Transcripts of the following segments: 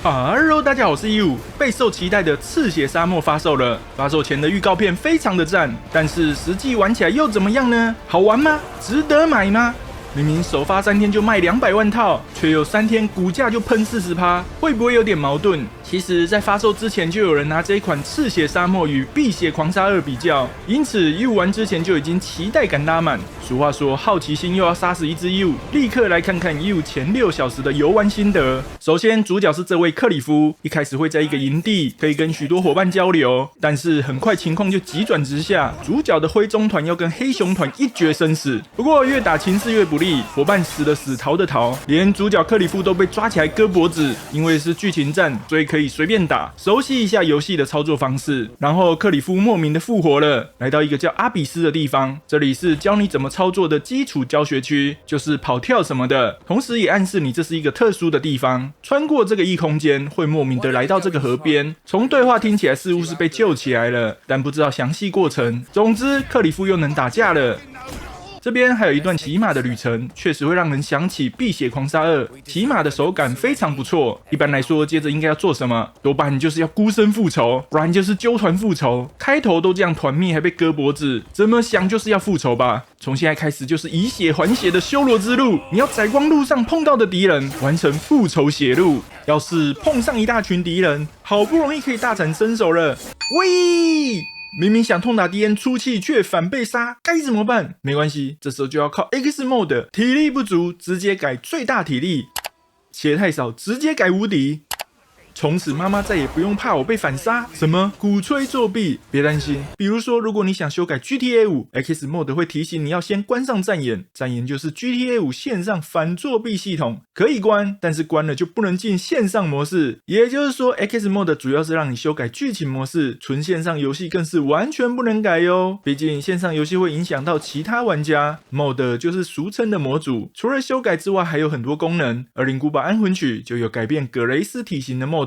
Hello， 大家好，我是15。备受期待的赤血沙漠发售了，发售前的预告片非常的赞，但是实际玩起来又怎么样呢？好玩吗？值得买吗？明明首发3天就卖200万套，却有3天股价就喷40%，会不会有点矛盾？其实，在发售之前就有人拿这一款赤血沙漠与碧血狂杀2比较，因此15玩之前就已经期待感拉满。俗话说，好奇心又要杀死一只15，立刻来看看15前6小时的游玩心得。首先，主角是这位克里夫，一开始会在一个营地，可以跟许多伙伴交流，但是很快情况就急转直下，主角的灰中团要跟黑熊团一决生死。不过越打情势越不利，伙伴死的死，逃的逃，连主角克里夫都被抓起来割脖子。因为是剧情战，所以可以随便打，熟悉一下游戏的操作方式。然后克里夫莫名的复活了，来到一个叫阿比斯的地方，这里是教你怎么操作的基础教学区，就是跑跳什么的，同时也暗示你这是一个特殊的地方。穿过这个异空间，会莫名的来到这个河边。从对话听起来似乎是被救起来了，但不知道详细过程。总之，克里夫又能打架了。这边还有一段骑马的旅程，确实会让人想起《碧血狂杀2》，骑马的手感非常不错。一般来说，接着应该要做什么？多半就是要孤身复仇，不然就是揪团复仇。开头都这样团灭还被割脖子，怎么想就是要复仇吧。从现在开始就是以血还血的修罗之路，你要载光路上碰到的敌人，完成复仇血路。要是碰上一大群敌人，好不容易可以大展身手了，喂！明明想痛打敌人出气，却反被杀，该怎么办？没关系，这时候就要靠 X Mode， 体力不足直接改最大体力，血太少直接改无敌。从此妈妈再也不用怕我被反杀。什么鼓吹作弊？别担心，比如说如果你想修改 GTA 5 X Mode 会提醒你要先关上战眼，战眼就是 GTA 5线上反作弊系统，可以关，但是关了就不能进线上模式。也就是说 X Mode 主要是让你修改剧情模式，纯线上游戏更是完全不能改哟。毕竟线上游戏会影响到其他玩家， Mode 就是俗称的模组，除了修改之外还有很多功能。而灵古堡安魂曲就有改变葛雷斯体型的 Mode，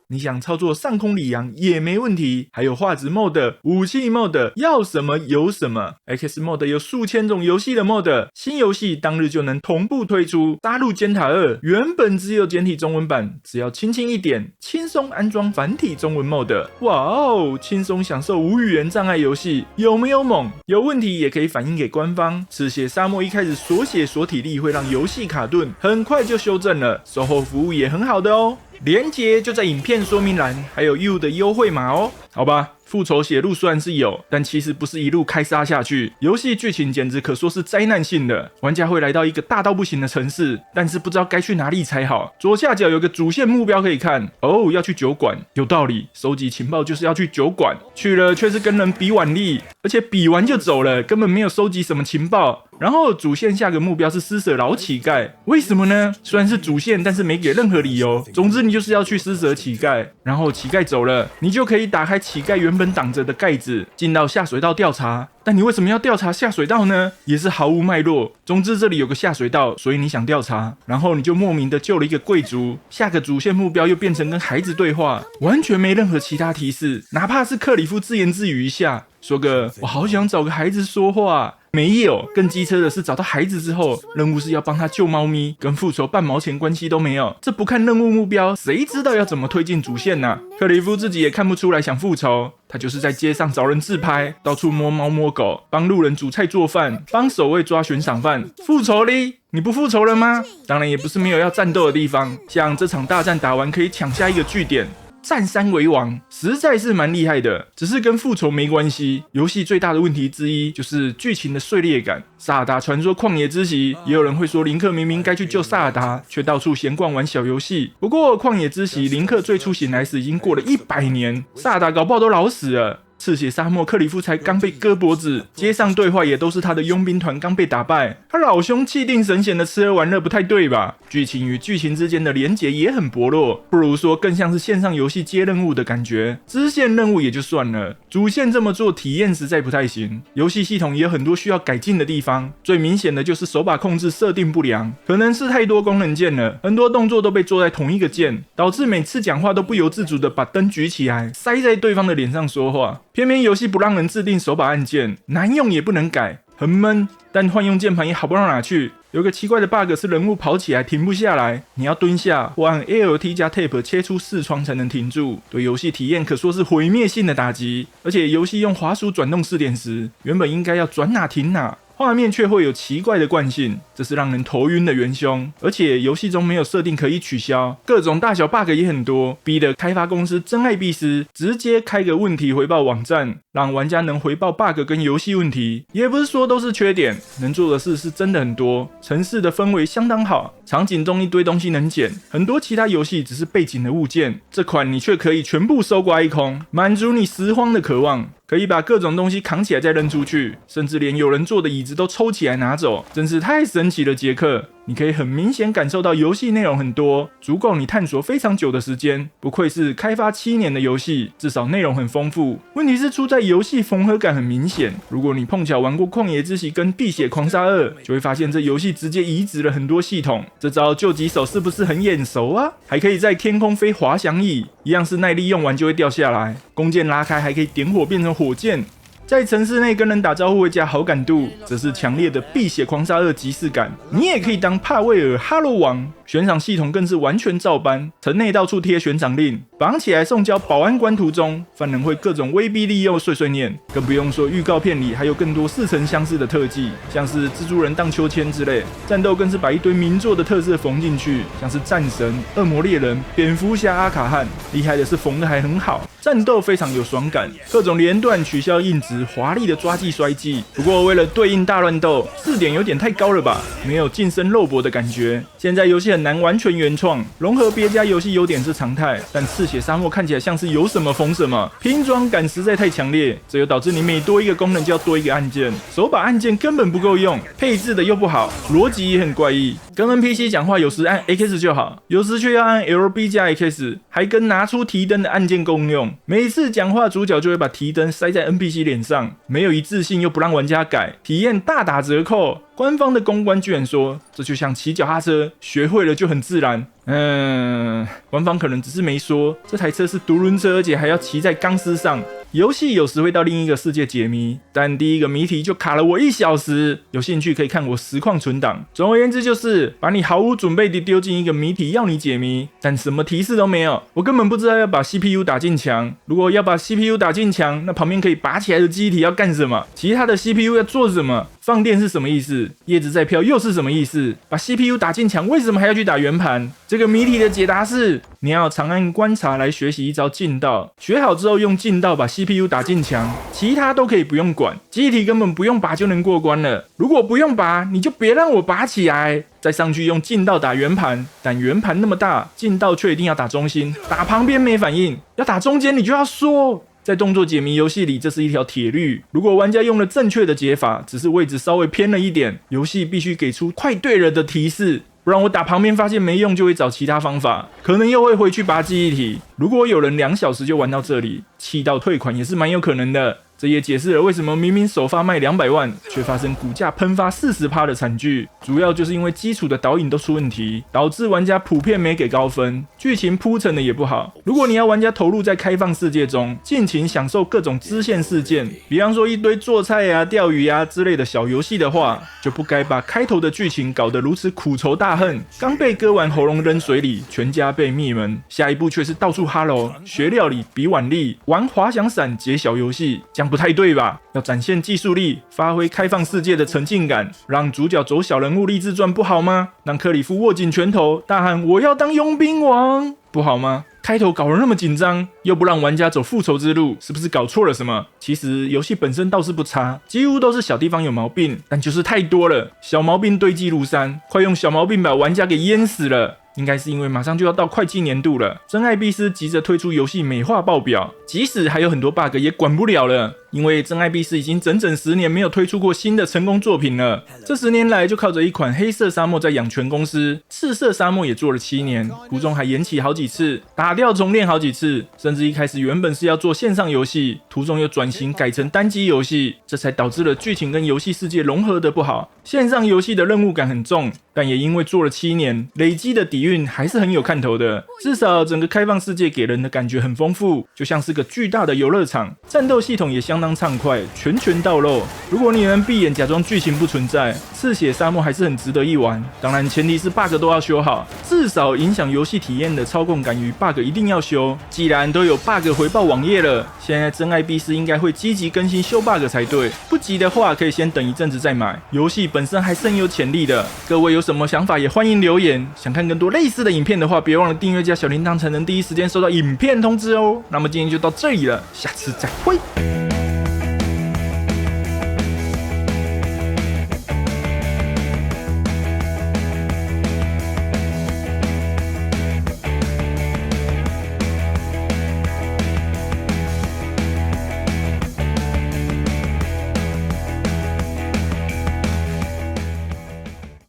你想操作上空里昂也没问题，还有画质 mode、武器 mode， 要什么有什么。X mode 有数千种游戏的 mode， 新游戏当日就能同步推出。杀戮尖塔2原本只有简体中文版，只要轻轻一点，轻松安装繁体中文 mode。哇哦，轻松享受无语言障碍游戏，有没有猛？有问题也可以反映给官方。赤血沙漠一开始锁血锁体力会让游戏卡顿，很快就修正了，售后服务也很好的哦。连结就在影片说明栏，还有 U 的优惠码哦。好吧，复仇血路虽然是有，但其实不是一路开杀下去，游戏剧情简直可说是灾难性的。玩家会来到一个大到不行的城市，但是不知道该去哪里才好。左下角有个主线目标可以看，哦，要去酒馆，有道理，收集情报就是要去酒馆，去了却是跟人比腕力，而且比完就走了，根本没有收集什么情报。然后主线下个目标是施舍老乞丐，为什么呢？虽然是主线，但是没给任何理由。总之你就是要去施舍乞丐，然后乞丐走了，你就可以打开乞丐原本挡着的盖子，进到下水道调查。但你为什么要调查下水道呢？也是毫无脉络。总之这里有个下水道，所以你想调查，然后你就莫名的救了一个贵族。下个主线目标又变成跟孩子对话，完全没任何其他提示，哪怕是克里夫自言自语一下，说个我好想找个孩子说话，没有。更机车的是找到孩子之后，任务是要帮他救猫咪，跟复仇半毛钱关系都没有。这不看任务目标，谁知道要怎么推进主线呢？克里夫自己也看不出来想复仇，他就是在街上找人自拍，到处摸猫摸狗，帮路人煮菜做饭，帮守卫抓悬赏犯。复仇哩？你不复仇了吗？当然也不是没有要战斗的地方，像这场大战打完可以抢下一个据点，占山为王，实在是蛮厉害的，只是跟复仇没关系。游戏最大的问题之一就是剧情的碎裂感。萨尔达传说旷野之息，也有人会说林克明明该去救萨尔达，却到处闲逛玩小游戏。不过旷野之息，林克最初醒来时已经过了100年，萨尔达搞不好都老死了。赤血沙漠克里夫才刚被割脖子，街上对话也都是他的佣兵团刚被打败，他老兄气定神闲的吃喝玩乐，不太对吧？剧情与剧情之间的连结也很薄弱，不如说更像是线上游戏接任务的感觉。支线任务也就算了，主线这么做体验实在不太行。游戏系统也有很多需要改进的地方，最明显的就是手把控制设定不良，可能是太多功能键了，很多动作都被做在同一个键，导致每次讲话都不由自主的把灯举起来，塞在对方的脸上说话。偏偏游戏不让人制定手把按键，难用也不能改，很闷，但换用键盘也好不到哪去。有个奇怪的 bug 是人物跑起来停不下来，你要蹲下或按 ALT 加 Tab 切出视窗才能停住，对游戏体验可说是毁灭性的打击。而且游戏用滑鼠转动视点时，原本应该要转哪停哪，画面却会有奇怪的惯性，这是让人头晕的元凶。而且游戏中没有设定可以取消，各种大小 bug 也很多，逼得开发公司真爱必思直接开个问题回报网站，让玩家能回报 bug 跟游戏问题。也不是说都是缺点，能做的事是真的很多。城市的氛围相当好，场景中一堆东西能捡，很多其他游戏只是背景的物件，这款你却可以全部搜刮一空，满足你拾荒的渴望。可以把各种东西扛起来再扔出去，甚至连有人坐的椅子都抽起来拿走，真是太神奇了，杰克！你可以很明显感受到游戏内容很多，足够你探索非常久的时间。不愧是开发7年的游戏，至少内容很丰富。问题是出在游戏缝合感很明显。如果你碰巧玩过《旷野之息》跟《碧血狂杀2》，就会发现这游戏直接移植了很多系统。这招救急手是不是很眼熟啊？还可以在天空飞滑翔翼，一样是耐力用完就会掉下来。弓箭拉开还可以点火变成火箭。在城市内跟人打招呼会加好感度，这是强烈的碧血狂杀2即视感。你也可以当帕威尔哈罗王，悬赏系统更是完全照搬，城内到处贴悬赏令，绑起来送交保安官途中，犯人会各种威逼利诱碎碎念。更不用说预告片里还有更多似曾相识的特技，像是蜘蛛人荡秋千之类。战斗更是把一堆名作的特色缝进去，像是战神、恶魔猎人、蝙蝠侠阿卡汉，厉害的是缝得还很好，战斗非常有爽感，各种连段取消硬直，华丽的抓技摔技。不过为了对应大乱斗，4点有点太高了吧，没有近身肉搏的感觉。现在游戏很难完全原创，融合别家游戏优点是常态，但赤血沙漠看起来像是有什么缝什么，拼装感实在太强烈，这又导致你每多一个功能就要多一个按键，手把按键根本不够用，配置的又不好，逻辑也很怪异。跟 NPC 讲话有时按 X 就好，有时却要按 LB 加 X， 还跟拿出提灯的按键共用。每次讲话主角就会把提灯塞在 NPC 脸上，没有一致性又不让玩家改，体验大打折扣。官方的公关居然说，这就像骑脚踏车，学会了就很自然。官方可能只是没说，这台车是独轮车，而且还要骑在钢丝上。游戏有时会到另一个世界解谜，但第一个谜题就卡了我1小时。有兴趣可以看我实况存档。总而言之，就是把你毫无准备地丢进一个谜题，要你解谜，但什么提示都没有。我根本不知道要把 CPU 打进墙。如果要把 CPU 打进墙，那旁边可以拔起来的记忆体要干什么？其他的 CPU 要做什么？放电是什么意思？叶子在飘又是什么意思？把 CPU 打进墙，为什么还要去打圆盘？这个谜题的解答是，你要长按观察来学习一招劲道，学好之后用劲道把 CPU 打进墙，其他都可以不用管，记忆体根本不用拔就能过关了。如果不用拔，你就别让我拔起来。再上去用劲道打圆盘，但圆盘那么大，劲道却一定要打中心，打旁边没反应，要打中间你就要缩。在动作解谜游戏里，这是一条铁律。如果玩家用了正确的解法，只是位置稍微偏了一点，游戏必须给出快对了的提示，不然我打旁边发现没用，就会找其他方法，可能又会回去拔记忆体。如果有人2小时就玩到这里，气到退款也是蛮有可能的。这也解释了为什么明明首发卖200万，却发生股价喷发 40% 的惨剧，主要就是因为基础的导引都出问题，导致玩家普遍没给高分，剧情铺陈的也不好。如果你要玩家投入在开放世界中，尽情享受各种支线事件，比方说一堆做菜啊、钓鱼啊之类的小游戏的话，就不该把开头的剧情搞得如此苦仇大恨，刚被割完喉咙扔水里，全家被灭门，下一步却是到处哈喽，学料理、比腕力、玩滑翔伞、解小游戏，不太对吧？要展现技术力，发挥开放世界的沉浸感，让主角走小人物励志传不好吗？让克里夫握紧拳头，大喊我要当佣兵王不好吗？开头搞得那么紧张，又不让玩家走复仇之路，是不是搞错了什么？其实游戏本身倒是不差，几乎都是小地方有毛病，但就是太多了，小毛病堆积如山，快用小毛病把玩家给淹死了。应该是因为马上就要到会计年度了，真爱必思急着推出游戏美化报表，即使还有很多 bug 也管不了了，因为真爱必思已经整整10年没有推出过新的成功作品了。这10年来就靠着一款黑色沙漠在养全公司，赤色沙漠也做了7年，途中还延期好几次，打掉重练好几次，甚至一开始原本是要做线上游戏，途中又转型改成单机游戏，这才导致了剧情跟游戏世界融合的不好。线上游戏的任务感很重，但也因为做了7年，累积的底蕴还是很有看头的，至少整个开放世界给人的感觉很丰富，就像是个巨大的游乐场，战斗系统也相当当畅快，拳拳到肉。如果你能闭眼假装剧情不存在，赤血沙漠还是很值得一玩。当然前提是 bug 都要修好，至少影响游戏体验的操控感与 bug 一定要修。既然都有 bug 回报网页了，现在真爱必士应该会积极更新修 bug 才对。不急的话，可以先等一阵子再买。游戏本身还是很有潜力的。各位有什么想法也欢迎留言。想看更多类似的影片的话，别忘了订阅加小铃铛，才能第一时间收到影片通知哦。那么今天就到这里了，下次再会。